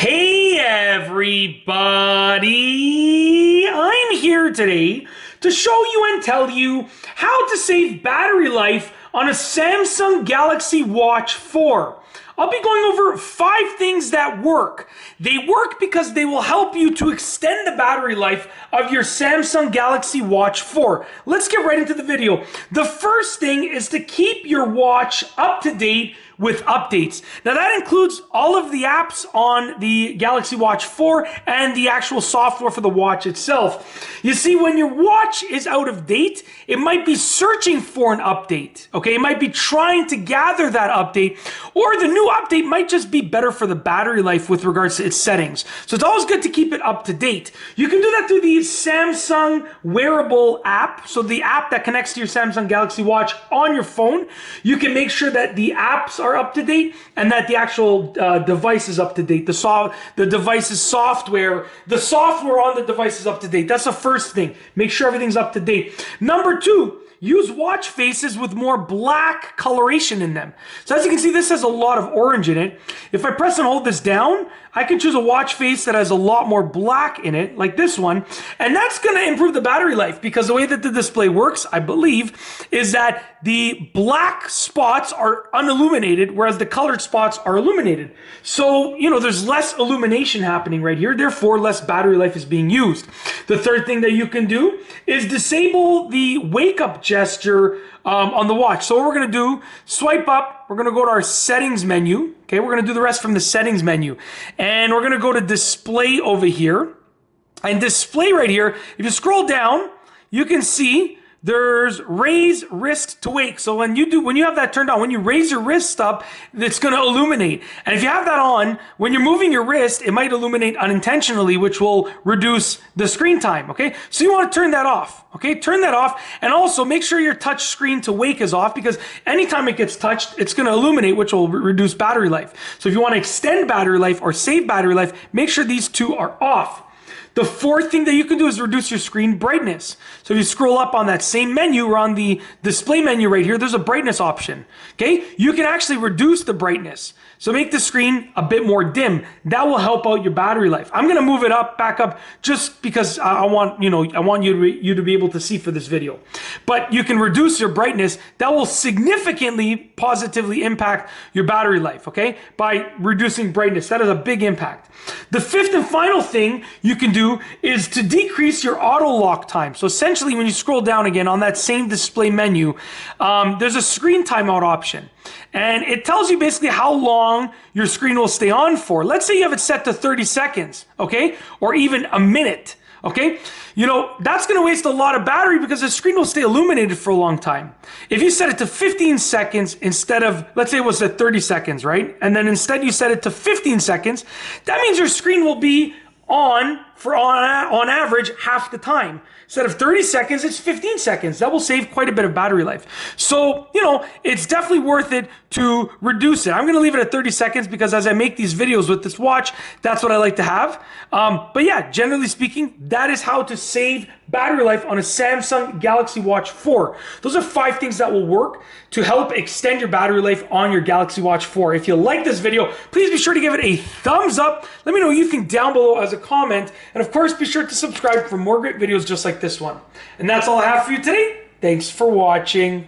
Hey everybody! I'm here today to show you and tell you how to save battery life on a Samsung Galaxy Watch 4. I'll be going over 5 things that work. They work because they will help you to extend the battery life of your Samsung Galaxy Watch 4. Let's get right into the video. The first thing is to keep your watch up to date with updates. Now that includes all of the apps on the Galaxy Watch 4 and the actual software for the watch itself. You see, when your watch is out of date, it might be searching for an update, okay? It might be trying to gather that update, or the new update might just be better for the battery life with regards to its settings. So it's always good to keep it up to date. You can do that through the Samsung wearable app, so the app that connects to your Samsung Galaxy Watch on your phone. You can make sure that the apps are up to date and that the actual device is up to date. The device's software, the software on the device is up to date. That's the first thing. Make sure everything's up to date. Number 2, use watch faces with more black coloration in them. So as you can see, this has a lot of orange in it. If I press and hold this down, I can choose a watch face that has a lot more black in it, like this one, and that's going to improve the battery life because the way that the display works, I believe, is that the black spots are unilluminated, whereas the colored spots are illuminated. So, you know, there's less illumination happening right here, therefore less battery life is being used. The third thing that you can do is disable the wake up gesture on the watch. So what we're going to do, swipe up, we're going to go to our settings menu. Okay, we're going to do the rest from the settings menu. And we're going to go to display over here. And display right here, if you scroll down, you can see there's raise wrist to wake. So when you have that turned on, when you raise your wrist up, it's going to illuminate. And if you have that on, when you're moving your wrist, it might illuminate unintentionally, which will reduce the screen time. Okay, so you want to turn that off. Okay, turn that off, and also make sure your touch screen to wake is off, because anytime it gets touched, it's going to illuminate, which will reduce battery life. So if you want to extend battery life or save battery life, make sure these two are off. The fourth thing that you can do is reduce your screen brightness. So if you scroll up on that same menu, or on the display menu right here, there's a brightness option. Okay, you can actually reduce the brightness. So make the screen a bit more dim. That will help out your battery life. I'm going to move it back up, just because I want you to be able to see for this video. But you can reduce your brightness. That will significantly positively impact your battery life, okay? By reducing brightness. That is a big impact. The fifth and final thing you can do is to decrease your auto lock time. So essentially, when you scroll down again on that same display menu, there's a screen timeout option. And it tells you basically how long your screen will stay on for. Let's say you have it set to 30 seconds, okay? Or even a minute, okay? You know, that's going to waste a lot of battery because the screen will stay illuminated for a long time. If you set it to 15 seconds instead of, let's say it was at 30 seconds, right? And then instead you set it to 15 seconds, that means your screen will be on for on average half the time. Instead of 30 seconds, it's 15 seconds. That will save quite a bit of battery life. So, you know, it's definitely worth it to reduce it. I'm going to leave it at 30 seconds because as I make these videos with this watch, that's what I like to have. But yeah, generally speaking, that is how to save battery life on a Samsung Galaxy Watch 4. Those are 5 things that will work to help extend your battery life on your Galaxy Watch 4. If you like this video, please be sure to give it a thumbs up. Let me know what you think down below as a comment. And of course, be sure to subscribe for more great videos just like this one. And that's all I have for you today. Thanks for watching.